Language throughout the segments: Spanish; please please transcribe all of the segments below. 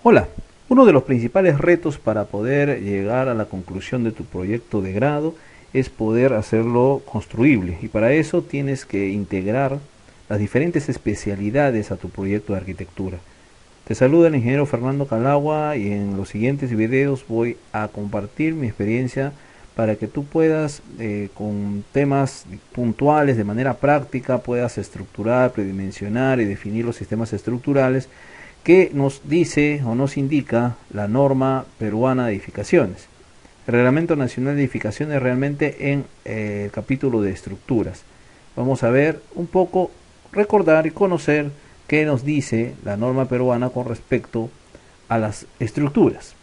Hola, uno de los principales retos para poder llegar a la conclusión de tu proyecto de grado es poder hacerlo construible y para eso tienes que integrar las diferentes especialidades a tu proyecto de arquitectura. Te saluda el ingeniero Fernando Calagua y en los siguientes videos voy a compartir mi experiencia para que tú puedas, con temas puntuales, de manera práctica, puedas estructurar, predimensionar y definir los sistemas estructurales que nos dice o nos indica la norma peruana de edificaciones. El Reglamento Nacional de Edificaciones realmente en el capítulo de estructuras. Vamos a ver un poco, recordar y conocer qué nos dice la norma peruana con respecto a las estructuras.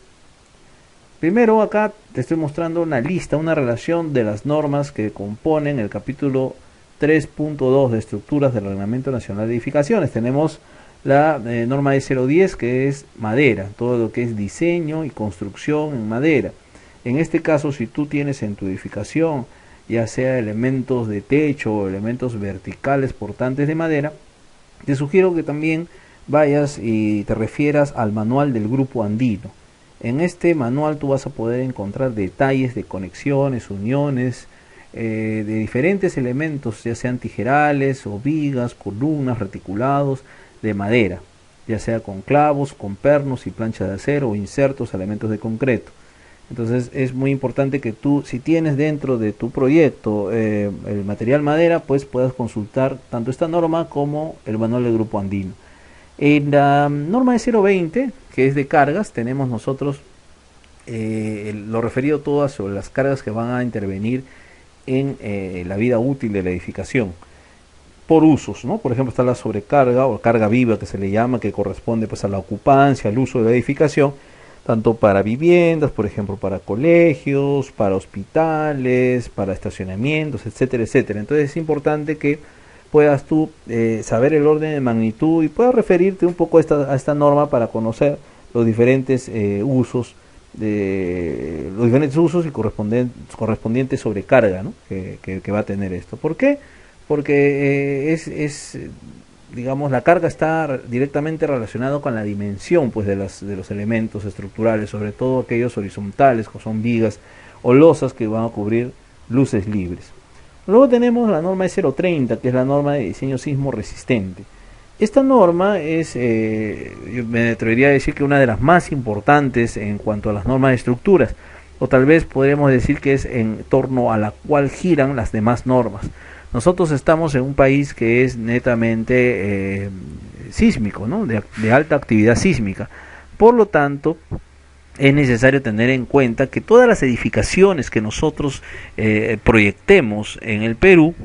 Primero acá te estoy mostrando una lista, una relación de las normas que componen el capítulo 3.2 de estructuras del Reglamento Nacional de Edificaciones. Tenemos la norma E010, que es madera, todo lo que es diseño y construcción en madera. En este caso, si tú tienes en tu edificación ya sea elementos de techo o elementos verticales portantes de madera, te sugiero que también vayas y te refieras al manual del grupo andino. En este manual tú vas a poder encontrar detalles de conexiones, uniones, de diferentes elementos, ya sean tijerales o vigas, columnas, reticulados de madera, ya sea con clavos, con pernos y planchas de acero o insertos, elementos de concreto. Entonces es muy importante que tú, si tienes dentro de tu proyecto el material madera, pues puedas consultar tanto esta norma como el manual del grupo andino. En la norma de 020, que es de cargas, tenemos nosotros lo referido todo sobre las cargas que van a intervenir en la vida útil de la edificación por usos, ¿no? Por ejemplo, está la sobrecarga o carga viva que se le llama, que corresponde pues a la ocupancia, al uso de la edificación, tanto para viviendas, por ejemplo, para colegios, para hospitales, para estacionamientos, etcétera, etcétera. Entonces es importante que puedas tú saber el orden de magnitud y puedas referirte un poco a esta norma para conocer los diferentes usos y correspondientes sobrecarga, ¿no? que va a tener esto. ¿Por qué? Porque digamos, la carga está directamente relacionado con la dimensión pues de los elementos estructurales, sobre todo aquellos horizontales, que son vigas o losas que van a cubrir luces libres. Luego tenemos la norma E030, que es la norma de diseño sismo resistente. Esta norma es, yo me atrevería a decir que una de las más importantes en cuanto a las normas de estructuras, o tal vez podríamos decir que es en torno a la cual giran las demás normas. Nosotros estamos en un país que es netamente sísmico, ¿no? de alta actividad sísmica. Por lo tanto, es necesario tener en cuenta que todas las edificaciones que nosotros proyectemos en el Perú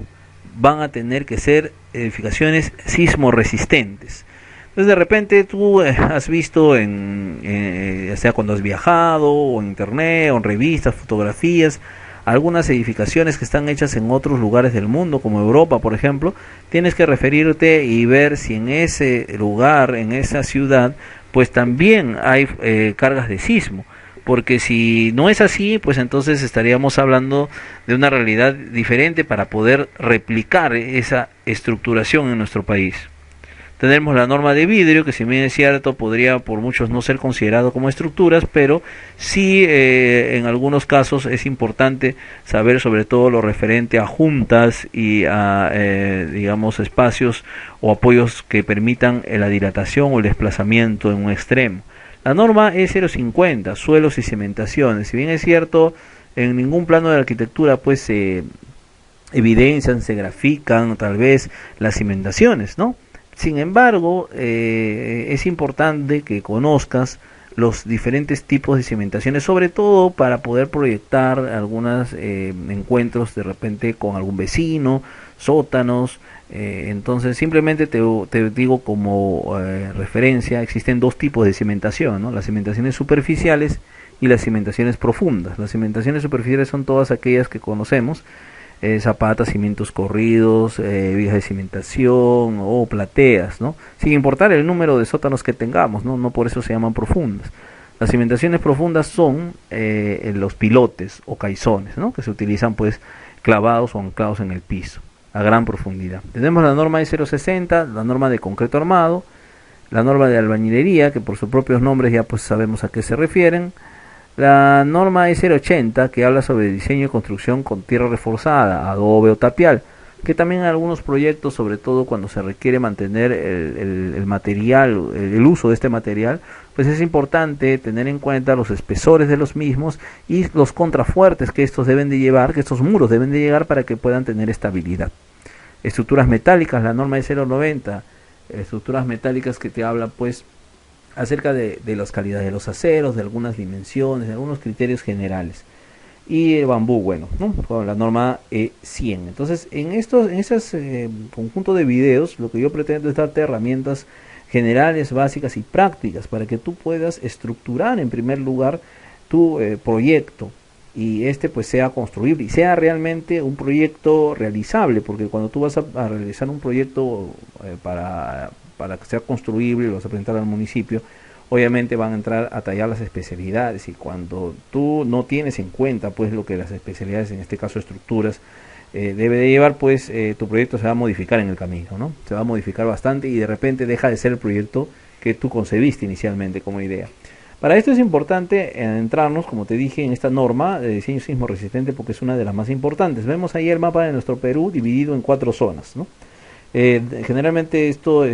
van a tener que ser edificaciones sismo resistentes. Entonces de repente tú has visto ya sea cuando has viajado o en internet o en revistas, fotografías, algunas edificaciones que están hechas en otros lugares del mundo, como Europa, por ejemplo. Tienes que referirte y ver si en ese lugar, en esa ciudad, pues también hay cargas de sismo. Porque si no es así, pues entonces estaríamos hablando de una realidad diferente para poder replicar esa estructuración en nuestro país. Tenemos la norma de vidrio, que si bien es cierto podría por muchos no ser considerado como estructuras, pero sí en algunos casos es importante saber sobre todo lo referente a juntas y a digamos espacios o apoyos que permitan la dilatación o el desplazamiento en un extremo. La norma es 050, suelos y cimentaciones. Si bien es cierto, en ningún plano de la arquitectura pues se evidencian, se grafican tal vez las cimentaciones, ¿no? Sin embargo, es importante que conozcas los diferentes tipos de cimentaciones, sobre todo para poder proyectar algunos encuentros de repente con algún vecino, sótanos. Entonces simplemente te digo como referencia, existen dos tipos de cimentación, ¿no? Las cimentaciones superficiales y las cimentaciones profundas. Las cimentaciones superficiales son todas aquellas que conocemos, zapatas, cimientos corridos, vigas de cimentación o plateas, ¿no? Sin importar el número de sótanos que tengamos, ¿no? No por eso se llaman profundas. Las cimentaciones profundas son los pilotes o caizones, ¿no? Que se utilizan pues clavados o anclados en el piso a gran profundidad. Tenemos la norma de 060, la norma de concreto armado, la norma de albañilería, que por sus propios nombres ya pues sabemos a qué se refieren, la norma E080, que habla sobre diseño y construcción con tierra reforzada, adobe o tapial, que también en algunos proyectos, sobre todo cuando se requiere mantener el material, el uso de este material, pues es importante tener en cuenta los espesores de los mismos y los contrafuertes que estos deben de llevar, que estos muros deben de llegar para que puedan tener estabilidad. Estructuras metálicas, la norma E090, estructuras metálicas que te habla pues acerca de las calidades de los aceros, de algunas dimensiones, de algunos criterios generales. Y el bambú, bueno, ¿no? Con la norma E100. Entonces, en ese conjunto de videos, lo que yo pretendo es darte herramientas generales, básicas y prácticas para que tú puedas estructurar en primer lugar tu proyecto y este pues sea construible y sea realmente un proyecto realizable, porque cuando tú vas a realizar un proyecto para que sea construible y lo vas a presentar al municipio, obviamente van a entrar a tallar las especialidades, y cuando tú no tienes en cuenta pues lo que las especialidades, en este caso estructuras, debe de llevar, pues tu proyecto se va a modificar en el camino, ¿no? Se va a modificar bastante y de repente deja de ser el proyecto que tú concebiste inicialmente como idea. Para esto es importante entrarnos, como te dije, en esta norma de diseño sismo resistente, porque es una de las más importantes. Vemos ahí el mapa de nuestro Perú dividido en 4 zonas, ¿no? Generalmente esto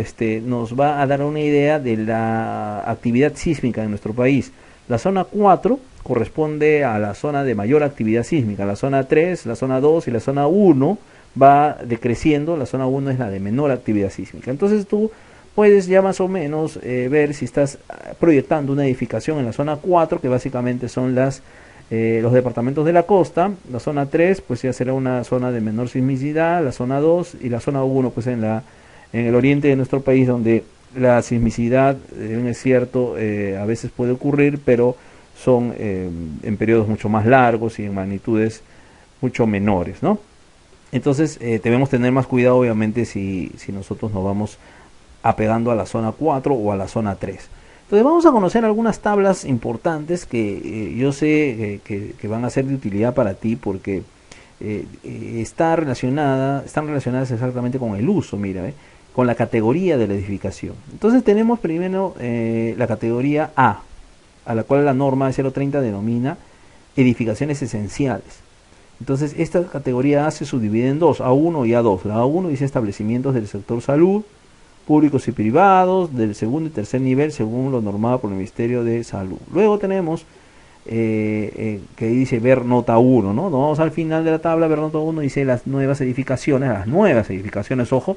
nos va a dar una idea de la actividad sísmica en nuestro país. La zona 4 corresponde a la zona de mayor actividad sísmica, la zona 3, la zona 2 y la zona 1 va decreciendo, la zona 1 es la de menor actividad sísmica. Entonces tú puedes ya más o menos ver si estás proyectando una edificación en la zona 4, que básicamente son los departamentos de la costa. La zona 3 pues ya será una zona de menor sismicidad, la zona 2 y la zona 1 pues en el oriente de nuestro país, donde la sismicidad, es cierto, a veces puede ocurrir, pero son en periodos mucho más largos y en magnitudes mucho menores, ¿no? Entonces debemos tener más cuidado, obviamente, si nosotros nos vamos apegando a la zona 4 o a la zona 3. Entonces vamos a conocer algunas tablas importantes que yo sé que van a ser de utilidad para ti, porque están relacionadas exactamente con el uso, mira, con la categoría de la edificación. Entonces tenemos primero la categoría a la cual la norma 030 denomina edificaciones esenciales. Entonces esta categoría A se subdivide en dos, A1 y A2. La A1 dice establecimientos del sector salud, públicos y privados, del segundo y tercer nivel, según lo normado por el Ministerio de Salud. Luego tenemos que dice ver nota 1, ¿no? Vamos al final de la tabla, ver nota 1, dice las nuevas edificaciones, ojo,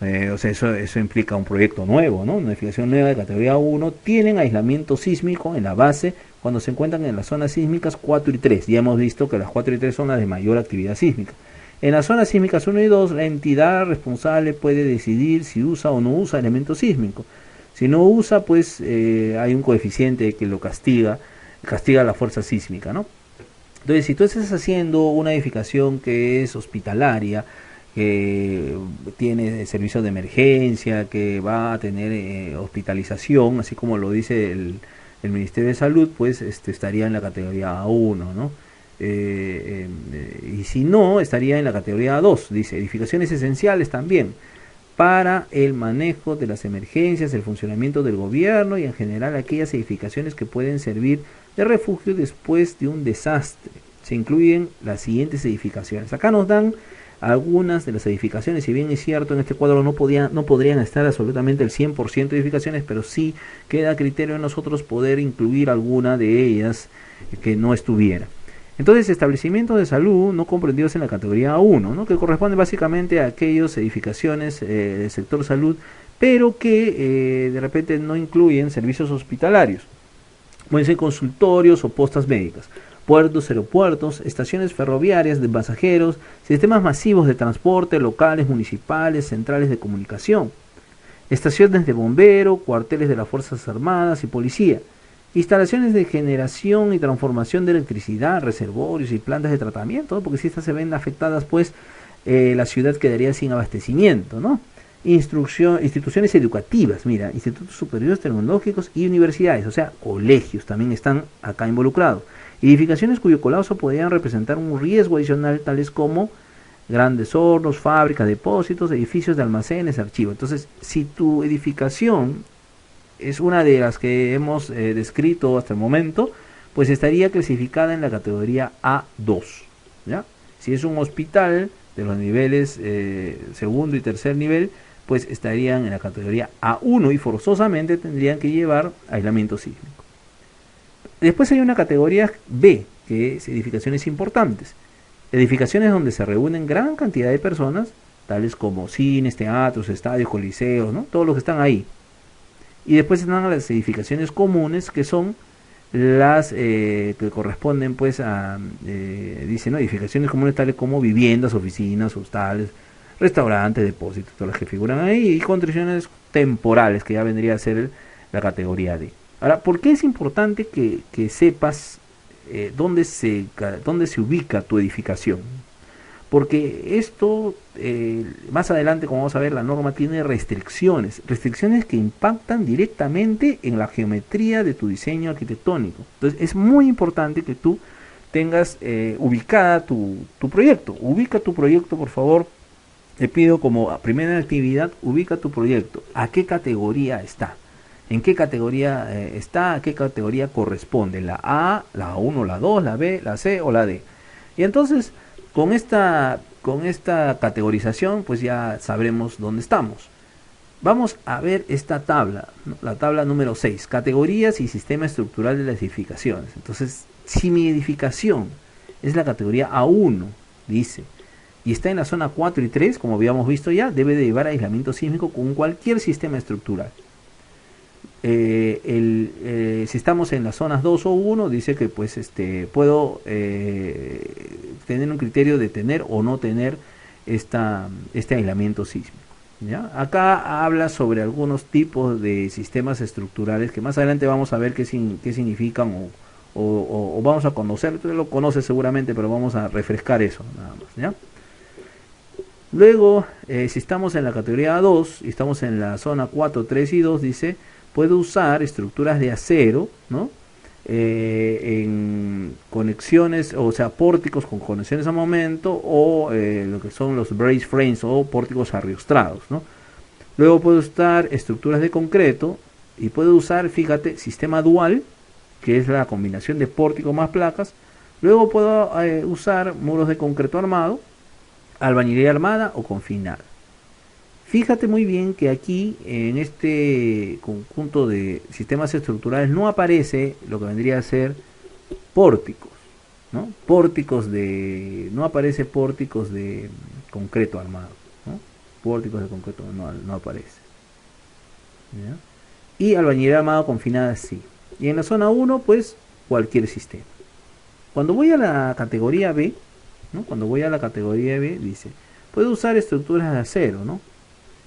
o sea, eso implica un proyecto nuevo, ¿no? Una edificación nueva de categoría 1, tienen aislamiento sísmico en la base cuando se encuentran en las zonas sísmicas 4 y 3. Ya hemos visto que las 4 y 3 son las de mayor actividad sísmica. En las zonas sísmicas 1 y 2, la entidad responsable puede decidir si usa o no usa elemento sísmico. Si no usa, pues hay un coeficiente que lo castiga la fuerza sísmica, ¿no? Entonces, si tú estás haciendo una edificación que es hospitalaria, que tiene servicios de emergencia, que va a tener hospitalización, así como lo dice el Ministerio de Salud, pues estaría en la categoría A1, ¿no? Y si no, estaría en la categoría A2, dice edificaciones esenciales también para el manejo de las emergencias, el funcionamiento del gobierno y en general aquellas edificaciones que pueden servir de refugio después de un desastre. Se incluyen las siguientes edificaciones. Acá nos dan algunas de las edificaciones, si bien es cierto en este cuadro no podrían estar absolutamente el 100% de edificaciones, pero sí queda a criterio de nosotros poder incluir alguna de ellas que no estuviera. Entonces, establecimientos de salud no comprendidos en la categoría A1, ¿no? Que corresponde básicamente a aquellas edificaciones del sector salud, pero que de repente no incluyen servicios hospitalarios. Pueden ser consultorios o postas médicas, puertos, aeropuertos, estaciones ferroviarias de pasajeros, sistemas masivos de transporte, locales, municipales, centrales de comunicación, estaciones de bombero, cuarteles de las Fuerzas Armadas y Policía, instalaciones de generación y transformación de electricidad, reservorios y plantas de tratamiento, porque si estas se ven afectadas, pues la ciudad quedaría sin abastecimiento, ¿no? Instituciones educativas, mira, institutos superiores tecnológicos y universidades, o sea, colegios también están acá involucrados. Edificaciones cuyo colapso podrían representar un riesgo adicional, tales como grandes hornos, fábricas, depósitos, edificios de almacenes, archivos. Entonces, si tu edificación es una de las que hemos descrito hasta el momento, pues estaría clasificada en la categoría A2, ¿ya? Si es un hospital de los niveles segundo y tercer nivel, pues estarían en la categoría A1 y forzosamente tendrían que llevar aislamiento sísmico. Después hay una categoría B, que es edificaciones importantes. Edificaciones donde se reúnen gran cantidad de personas, tales como cines, teatros, estadios, coliseos, ¿no? Todos los que están ahí. Y después están las edificaciones comunes, que son las que corresponden pues a, dice, ¿no? Edificaciones comunes tales como viviendas, oficinas, hostales, restaurantes, depósitos, todas las que figuran ahí, y construcciones temporales, que ya vendría a ser la categoría D. Ahora, ¿por qué es importante que sepas dónde se ubica tu edificación? Porque esto, más adelante, como vamos a ver, la norma tiene restricciones que impactan directamente en la geometría de tu diseño arquitectónico. Entonces, es muy importante que tú tengas ubicada tu proyecto. Ubica tu proyecto, por favor. Te pido como primera actividad, ubica tu proyecto. ¿A qué categoría está? ¿En qué categoría está? ¿A qué categoría corresponde? ¿La A, la 1, la 2, la B, la C o la D? Y entonces, con esta categorización, pues ya sabremos dónde estamos. Vamos a ver esta tabla, ¿no? La tabla número 6, categorías y sistema estructural de las edificaciones. Entonces, si mi edificación es la categoría A1, dice, y está en la zona 4 y 3, como habíamos visto ya, debe de llevar aislamiento sísmico con cualquier sistema estructural. Si estamos en las zonas 2 o 1, dice que pues puedo tener un criterio de tener o no tener este aislamiento sísmico, ¿ya? Acá habla sobre algunos tipos de sistemas estructurales que más adelante vamos a ver qué significan o vamos a conocer. Tú lo conoces seguramente, pero vamos a refrescar eso nada más, ¿ya? Luego, si estamos en la categoría A2 y estamos en la zona 4, 3 y 2, dice, puede usar estructuras de acero, ¿no? En conexiones, o sea, pórticos con conexiones a momento, o lo que son los brace frames o pórticos arriostrados, ¿no? Luego puede usar estructuras de concreto y puede usar, fíjate, sistema dual, que es la combinación de pórtico más placas. Luego puedo usar muros de concreto armado, albañilería armada o confinada. Fíjate muy bien que aquí en este conjunto de sistemas estructurales no aparece lo que vendría a ser pórticos, ¿no? No aparece pórticos de concreto armado, ¿no? Pórticos de concreto no aparece, ¿ya? Y albañilería armada confinada sí. Y en la zona 1 pues cualquier sistema. Cuando voy a la categoría B, ¿no? Cuando voy a la categoría B dice, puedo usar estructuras de acero, ¿no?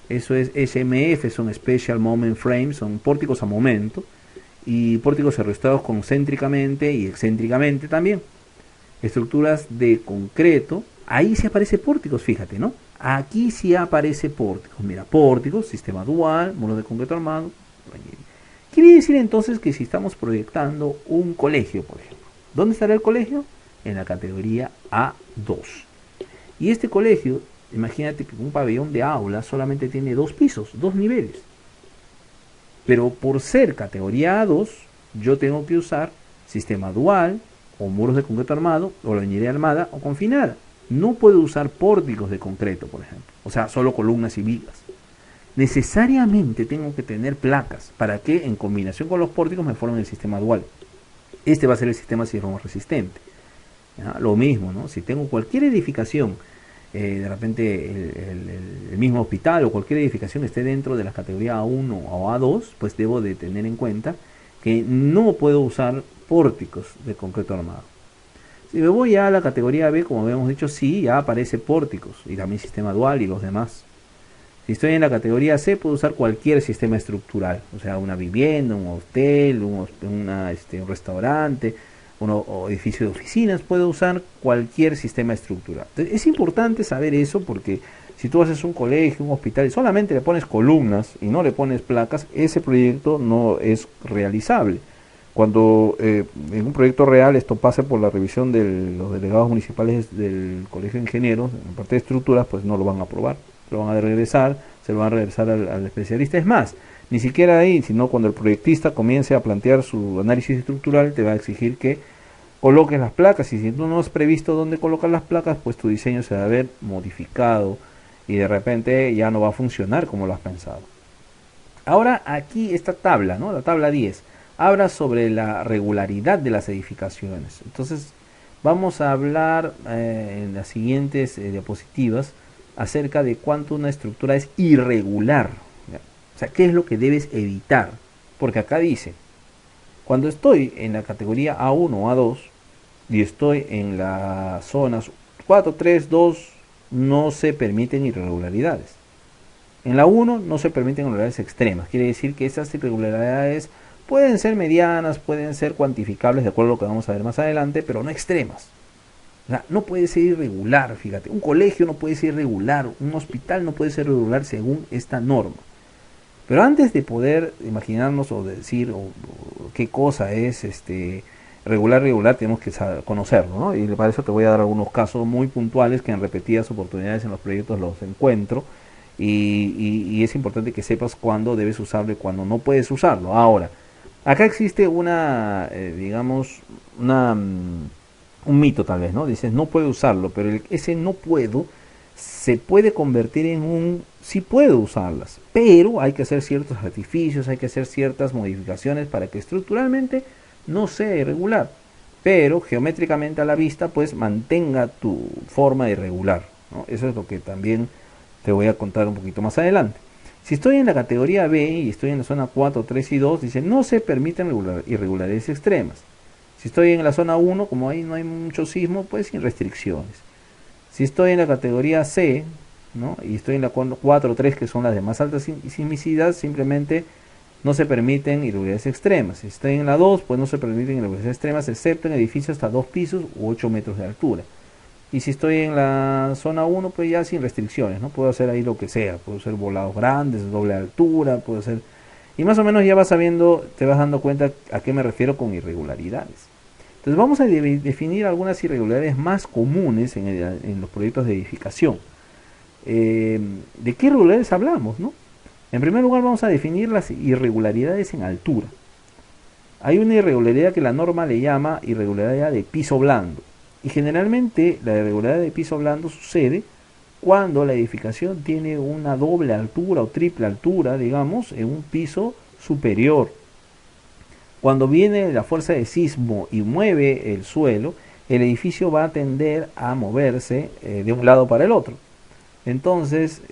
Eso es SMF, son Special Moment Frames, son pórticos a momento, y pórticos arrastrados concéntricamente y excéntricamente también. Estructuras de concreto, ahí sí aparece pórticos, fíjate, ¿no? Aquí sí aparece pórticos, mira, pórticos, sistema dual, muros de concreto armado. Quiere decir entonces que si estamos proyectando un colegio, por ejemplo, ¿dónde estará el colegio? En la categoría A2. Y este colegio, imagínate que un pabellón de aula solamente tiene 2 pisos, 2 niveles. Pero por ser categoría A2, yo tengo que usar sistema dual, o muros de concreto armado, o albañilería armada, o confinada. No puedo usar pórticos de concreto, por ejemplo. O sea, solo columnas y vigas. Necesariamente tengo que tener placas para que en combinación con los pórticos me formen el sistema dual. Este va a ser el sistema sismo resistente. ¿Ya? Lo mismo, ¿no? Si tengo cualquier edificación, de repente el mismo hospital o cualquier edificación esté dentro de la categoría A1 o A2, pues debo de tener en cuenta que no puedo usar pórticos de concreto armado. Si me voy ya a la categoría B, como habíamos dicho, sí, ya aparece pórticos y también sistema dual y los demás. Si estoy en la categoría C, puedo usar cualquier sistema estructural, o sea, una vivienda, un hotel, un restaurante, o edificio de oficinas, puede usar cualquier sistema estructural. Entonces, es importante saber eso porque si tú haces un colegio, un hospital y solamente le pones columnas y no le pones placas, ese proyecto no es realizable. Cuando en un proyecto real esto pase por la revisión de los delegados municipales del Colegio de Ingenieros, en parte de estructuras, pues no lo van a aprobar, lo van a regresar, se lo van a regresar al especialista. Es más, ni siquiera ahí, sino cuando el proyectista comience a plantear su análisis estructural, te va a exigir que coloques las placas, y si tú no has previsto dónde colocar las placas, pues tu diseño se va a ver modificado y de repente ya no va a funcionar como lo has pensado. Ahora aquí esta tabla, ¿no? La tabla 10, habla sobre la regularidad de las edificaciones. Entonces vamos a hablar en las siguientes diapositivas acerca de cuánto una estructura es irregular. ¿Ya? O sea, ¿qué es lo que debes evitar? Porque acá dice, cuando estoy en la categoría A1 o A2 y estoy en las zonas 4, 3, 2, no se permiten irregularidades. En la 1 no se permiten irregularidades extremas, quiere decir que esas irregularidades pueden ser medianas, pueden ser cuantificables de acuerdo a lo que vamos a ver más adelante, pero no extremas. O sea, no puede ser irregular, fíjate, un colegio no puede ser irregular, un hospital no puede ser irregular según esta norma. Pero antes de poder imaginarnos o decir qué cosa es regular, tenemos que conocerlo, ¿no? Y para eso te voy a dar algunos casos muy puntuales que en repetidas oportunidades en los proyectos los encuentro. Y es importante que sepas cuándo debes usarlo y cuándo no puedes usarlo. Ahora, acá existe una, digamos, un mito tal vez, ¿no? Dices, no puedo usarlo, pero ese no puedo se puede convertir en un sí puedo usarlas, pero hay que hacer ciertos artificios, hay que hacer ciertas modificaciones para que estructuralmente no sea irregular, pero geométricamente a la vista pues mantenga tu forma irregular, ¿no? Eso es lo que también te voy a contar un poquito más adelante. Si estoy en la categoría B y estoy en la zona 4, 3 y 2, dice no se permiten irregularidades extremas. Si estoy en la zona 1, como ahí no hay mucho sismo, pues sin restricciones. Si estoy en la categoría C, ¿no? Y estoy en la 4 o 3, que son las de más alta sismicidad, simplemente no se permiten irregularidades extremas. Si estoy en la 2, pues no se permiten irregularidades extremas, excepto en edificios hasta 2 pisos u 8 metros de altura. Y si estoy en la zona 1, pues ya sin restricciones, ¿no? Puedo hacer ahí lo que sea, puedo hacer volados grandes, doble altura, puedo hacer... Y más o menos ya vas sabiendo, te vas dando cuenta a qué me refiero con irregularidades. Entonces vamos a definir algunas irregularidades más comunes en los proyectos de edificación. ¿De qué irregularidades hablamos, no? En primer lugar vamos a definir las irregularidades en altura. Hay una irregularidad que la norma le llama irregularidad de piso blando. Y generalmente la irregularidad de piso blando sucede cuando la edificación tiene una doble altura o triple altura, digamos, en un piso superior. Cuando viene la fuerza de sismo y mueve el suelo, el edificio va a tender a moverse de un lado para el otro. Entonces,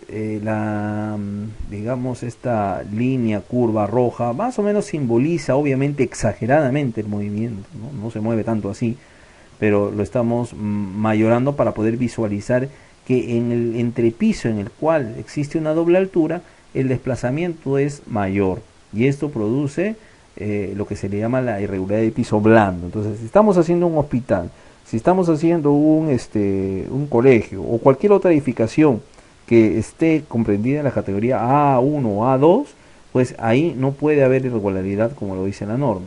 digamos, esta línea curva roja más o menos simboliza, obviamente exageradamente, el movimiento, ¿no? No se mueve tanto así, pero lo estamos mayorando para poder visualizar que en el entrepiso en el cual existe una doble altura, el desplazamiento es mayor. Y esto produce lo que se le llama la irregularidad de piso blando. Entonces, si estamos haciendo un hospital, si estamos haciendo un colegio o cualquier otra edificación que esté comprendida en la categoría A1 o A2, pues ahí no puede haber irregularidad como lo dice la norma.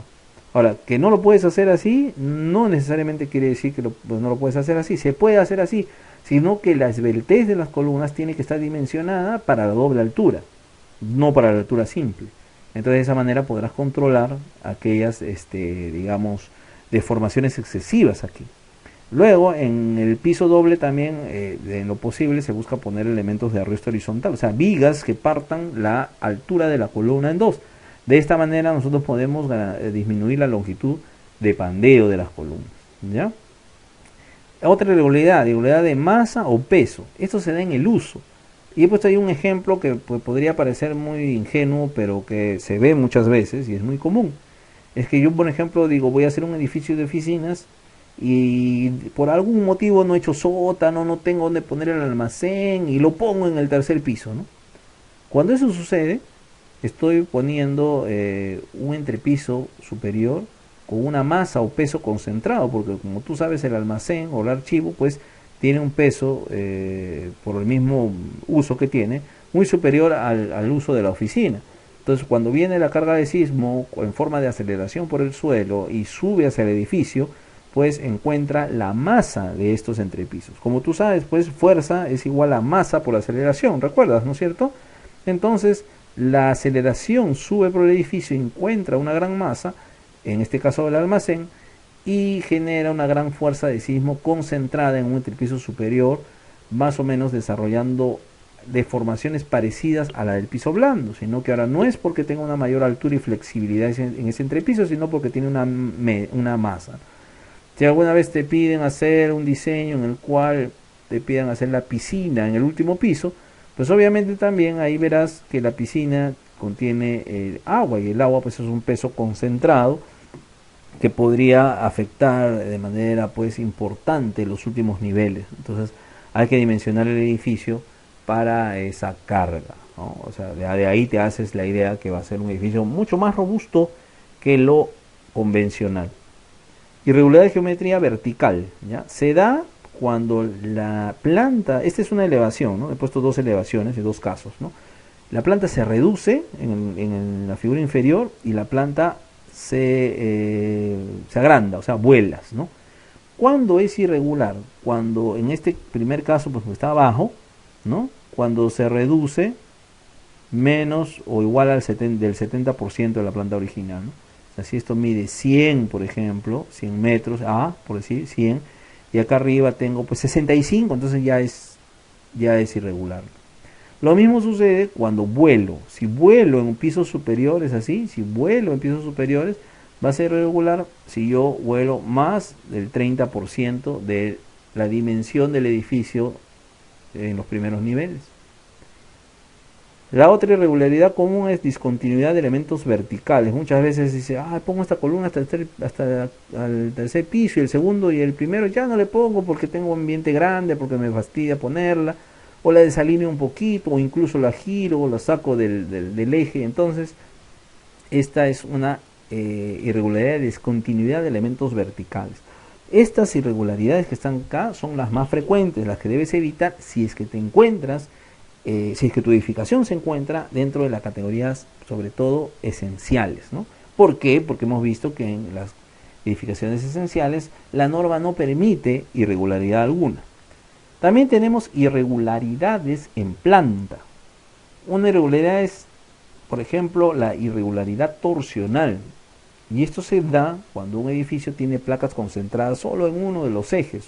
Ahora, que no lo puedes hacer así, no necesariamente quiere decir que pues no lo puedes hacer así, se puede hacer así, sino que la esbeltez de las columnas tiene que estar dimensionada para la doble altura, no para la altura simple. Entonces de esa manera podrás controlar aquellas, digamos, deformaciones excesivas aquí. Luego, en el piso doble también, en lo posible, se busca poner elementos de arresto horizontal, o sea, vigas que partan la altura de la columna en dos. De esta manera nosotros podemos disminuir la longitud de pandeo de las columnas, ¿ya? Otra irregularidad de masa o peso. Esto se da en el uso. Y he puesto ahí un ejemplo que pues, podría parecer muy ingenuo, pero que se ve muchas veces y es muy común. Es que yo, por ejemplo, digo, voy a hacer un edificio de oficinas y por algún motivo no he hecho sótano, no tengo donde poner el almacén y lo pongo en el tercer piso, ¿no? Cuando eso sucede, estoy poniendo un entrepiso superior con una masa o peso concentrado, porque como tú sabes el almacén o el archivo pues tiene un peso por el mismo uso que tiene muy superior al uso de la oficina. Entonces, cuando viene la carga de sismo en forma de aceleración por el suelo y sube hacia el edificio, pues encuentra la masa de estos entrepisos. Como tú sabes, pues fuerza es igual a masa por aceleración, ¿recuerdas, no es cierto? Entonces, la aceleración sube por el edificio, encuentra una gran masa, en este caso el almacén, y genera una gran fuerza de sismo concentrada en un entrepiso superior, más o menos desarrollando deformaciones parecidas a la del piso blando, sino que ahora no es porque tenga una mayor altura y flexibilidad en ese entrepiso, sino porque tiene una masa. Si alguna vez te piden hacer un diseño en el cual te pidan hacer la piscina en el último piso, pues obviamente también ahí verás que la piscina contiene agua, y el agua pues es un peso concentrado que podría afectar de manera pues importante los últimos niveles. Entonces hay que dimensionar el edificio para esa carga, ¿no? O sea, de ahí te haces la idea que va a ser un edificio mucho más robusto que lo convencional. Irregularidad de geometría vertical, ¿ya? Se da cuando la planta, esta es una elevación, ¿no? He puesto dos elevaciones de dos casos, ¿no? La planta se reduce en la figura inferior y la planta se agranda, o sea, vuelas, ¿no? ¿Cuándo es irregular? Cuando en este primer caso, pues está abajo, ¿no? Cuando se reduce menos o igual al del 70% de la planta original, ¿no? O sea, si esto mide 100, por ejemplo, 100 metros, por decir 100, y acá arriba tengo pues 65, entonces ya es irregular. Lo mismo sucede cuando vuelo. Si vuelo en pisos superiores así, si vuelo en pisos superiores, va a ser irregular si yo vuelo más del 30% de la dimensión del edificio en los primeros niveles. La otra irregularidad común es discontinuidad de elementos verticales. Muchas veces dice, pongo esta columna hasta el tercer piso, y el segundo y el primero ya no le pongo porque tengo un ambiente grande, porque me fastidia ponerla, o la desalineo un poquito, o incluso la giro, o la saco del eje. Entonces, esta es una irregularidad de discontinuidad de elementos verticales. Estas irregularidades que están acá son las más frecuentes, las que debes evitar si es que te encuentras, si es que tu edificación se encuentra dentro de las categorías, sobre todo, esenciales, ¿no? ¿Por qué? Porque hemos visto que en las edificaciones esenciales la norma no permite irregularidad alguna. También tenemos irregularidades en planta. Una irregularidad es, por ejemplo, la irregularidad torsional. Y esto se da cuando un edificio tiene placas concentradas solo en uno de los ejes.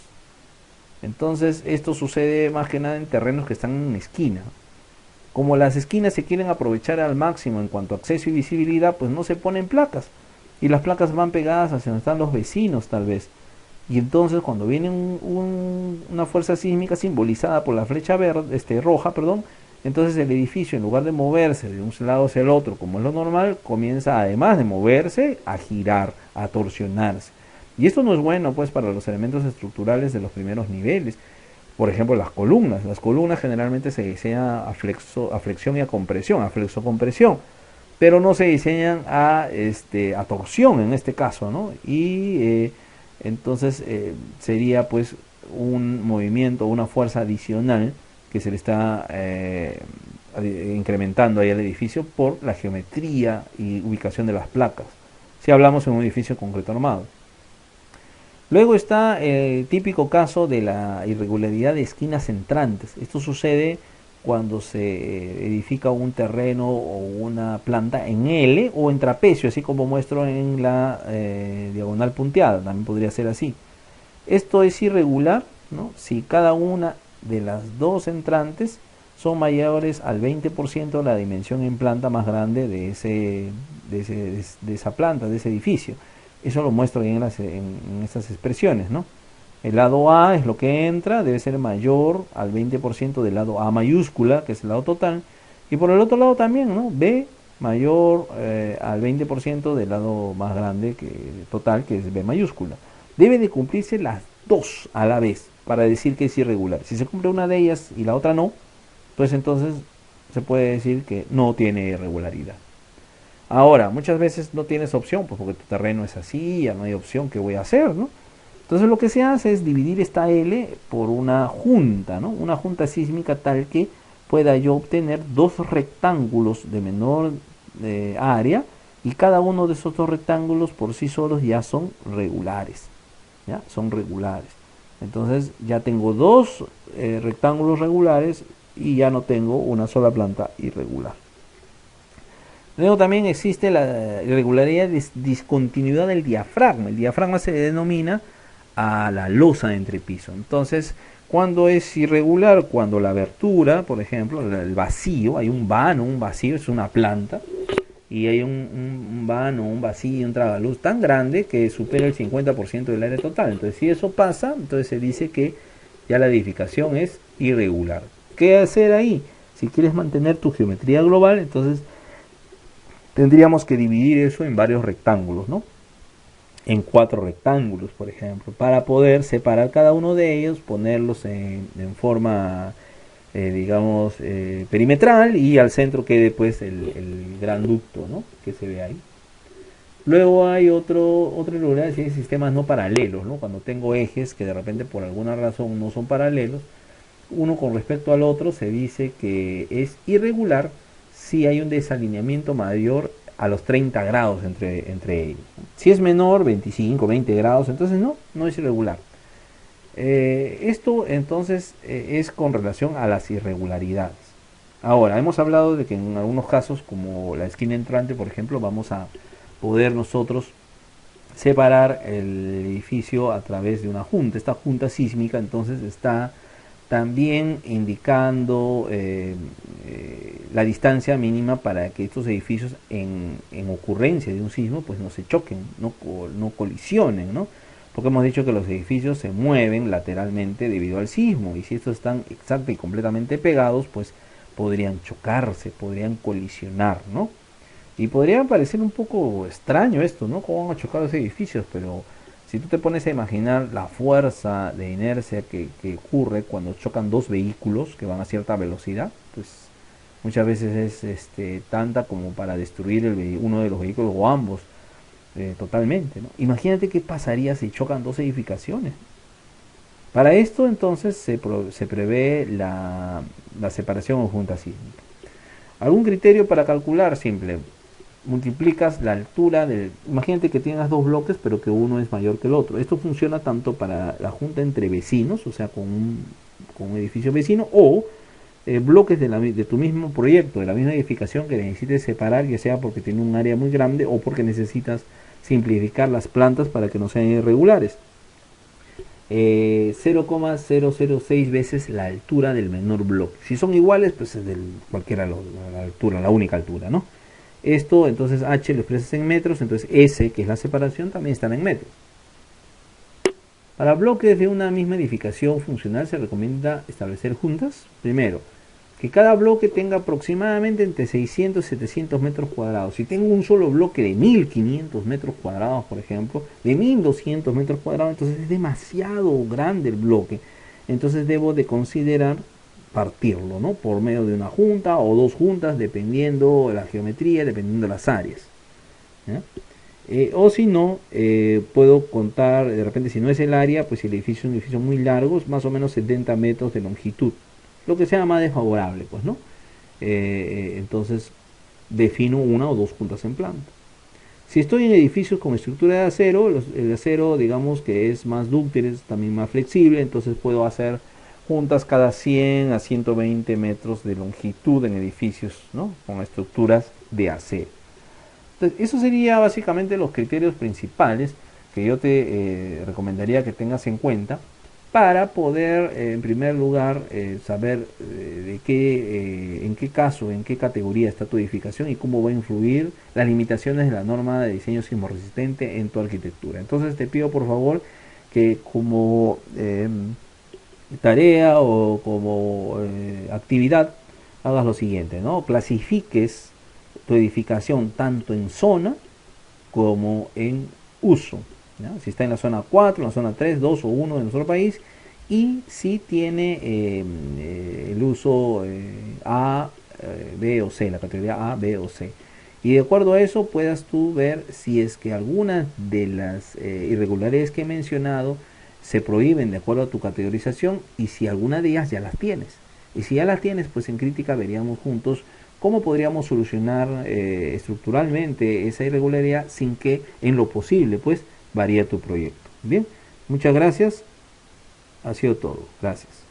Entonces esto sucede más que nada en terrenos que están en esquina. Como las esquinas se quieren aprovechar al máximo en cuanto a acceso y visibilidad, pues no se ponen placas. Y las placas van pegadas hacia donde están los vecinos tal vez. Y entonces cuando viene una fuerza sísmica simbolizada por la flecha roja, entonces el edificio, en lugar de moverse de un lado hacia el otro como es lo normal, comienza, además de moverse, a girar, a torsionarse. Y esto no es bueno pues para los elementos estructurales de los primeros niveles. Por ejemplo, las columnas. Las columnas generalmente se diseñan a flexión y a compresión, a flexo-compresión, pero no se diseñan a torsión en este caso, ¿no? Y entonces sería pues un movimiento, una fuerza adicional que se le está incrementando ahí al edificio por la geometría y ubicación de las placas, si hablamos en un edificio concreto armado. Luego está el típico caso de la irregularidad de esquinas entrantes. Esto sucede cuando se edifica un terreno o una planta en L o en trapecio, así como muestro en la diagonal punteada, también podría ser así. Esto es irregular, ¿no? Si cada una de las dos entrantes son mayores al 20% de la dimensión en planta más grande de esa planta, de ese edificio. Eso lo muestro en estas expresiones, ¿no? El lado A es lo que entra, debe ser mayor al 20% del lado A mayúscula, que es el lado total, y por el otro lado también, ¿no? B mayor al 20% del lado más grande total, que es B mayúscula. Debe de cumplirse las dos a la vez para decir que es irregular. Si se cumple una de ellas y la otra no, pues entonces se puede decir que no tiene irregularidad. Ahora, muchas veces no tienes opción, pues porque tu terreno es así, ya no hay opción, ¿qué voy a hacer, no? Entonces lo que se hace es dividir esta L por una junta, ¿no? Una junta sísmica tal que pueda yo obtener dos rectángulos de menor área, y cada uno de esos dos rectángulos por sí solos ya son regulares, ¿ya? Son regulares. Entonces ya tengo dos rectángulos regulares y ya no tengo una sola planta irregular. Luego también existe la irregularidad de discontinuidad del diafragma. El diafragma se denomina a la losa de entrepiso. Entonces, cuando es irregular, cuando la abertura, por ejemplo, el vacío, hay un vano, un vacío, es una planta, y hay un vano, un vacío, un tragaluz tan grande que supera el 50% del área total. Entonces, si eso pasa, entonces se dice que ya la edificación es irregular. ¿Qué hacer ahí? Si quieres mantener tu geometría global, entonces tendríamos que dividir eso en varios rectángulos, ¿no? En 4 rectángulos, por ejemplo, para poder separar cada uno de ellos, ponerlos en forma, digamos, perimetral, y al centro quede pues el gran ducto, ¿no? Que se ve ahí. Luego hay otra irregularidad, si hay sistemas no paralelos, ¿no? Cuando tengo ejes que de repente por alguna razón no son paralelos, uno con respecto al otro se dice que es irregular si hay un desalineamiento mayor a los 30 grados entre ellos. Si es menor, 25, 20 grados, entonces no es irregular. Esto entonces es con relación a las irregularidades. Ahora, hemos hablado de que en algunos casos, como la esquina entrante, por ejemplo, vamos a poder nosotros separar el edificio a través de una junta. Esta junta sísmica entonces está también indicando la distancia mínima para que estos edificios en ocurrencia de un sismo pues no se choquen, no colisionen, ¿no? Porque hemos dicho que los edificios se mueven lateralmente debido al sismo, y si estos están exactamente y completamente pegados, pues podrían chocarse, podrían colisionar, ¿no? Y podría parecer un poco extraño esto, ¿no? ¿Cómo van a chocar los edificios? Pero si tú te pones a imaginar la fuerza de inercia que ocurre cuando chocan dos vehículos que van a cierta velocidad, pues muchas veces es tanta como para destruir uno de los vehículos o ambos totalmente, ¿no? Imagínate qué pasaría si chocan dos edificaciones. Para esto entonces se prevé la separación o junta sísmica. ¿Algún criterio para calcular? Simple. Multiplicas la altura del... Imagínate que tengas dos bloques, pero que uno es mayor que el otro. Esto funciona tanto para la junta entre vecinos, o sea, con un edificio vecino, o bloques de tu mismo proyecto, de la misma edificación que necesites separar, ya sea porque tiene un área muy grande o porque necesitas simplificar las plantas para que no sean irregulares. 0,006 veces la altura del menor bloque. Si son iguales, pues es de cualquiera la altura, la única altura, ¿no? Esto, entonces H lo expresas en metros, entonces S, que es la separación, también está en metros. Para bloques de una misma edificación funcional se recomienda establecer juntas. Primero, que cada bloque tenga aproximadamente entre 600 y 700 metros cuadrados. Si tengo un solo bloque de 1500 metros cuadrados, por ejemplo, de 1200 metros cuadrados, entonces es demasiado grande el bloque. Entonces debo de considerar partirlo, ¿no? Por medio de una junta o dos juntas, dependiendo de la geometría, dependiendo de las áreas, ¿ya? O si no, puedo contar, de repente si no es el área, pues si el edificio es un edificio muy largo, es más o menos 70 metros de longitud, lo que sea más desfavorable, pues, ¿no? Entonces defino una o dos juntas en planta. Si estoy en edificios con estructura de acero, el acero digamos que es más dúctil, es también más flexible, entonces puedo hacer juntas cada 100 a 120 metros de longitud en edificios, ¿no? Con estructuras de acero. Entonces, eso sería básicamente los criterios principales que yo te recomendaría que tengas en cuenta para poder, en primer lugar, saber en qué caso, en qué categoría está tu edificación y cómo va a influir las limitaciones de la norma de diseño sismorresistente en tu arquitectura. Entonces te pido por favor que como tarea o como actividad hagas lo siguiente, ¿no? Clasifiques tu edificación tanto en zona como en uso, ¿ya? Si está en la zona 4, en la zona 3, 2 o 1 de nuestro país, y si tiene el uso A, B o C, la categoría A, B o C. Y de acuerdo a eso puedas tú ver si es que algunas de las irregularidades que he mencionado se prohíben de acuerdo a tu categorización y si alguna de ellas ya las tienes. Y si ya la tienes, pues en crítica veríamos juntos cómo podríamos solucionar estructuralmente esa irregularidad sin que en lo posible pues varíe tu proyecto. Bien, muchas gracias. Ha sido todo. Gracias.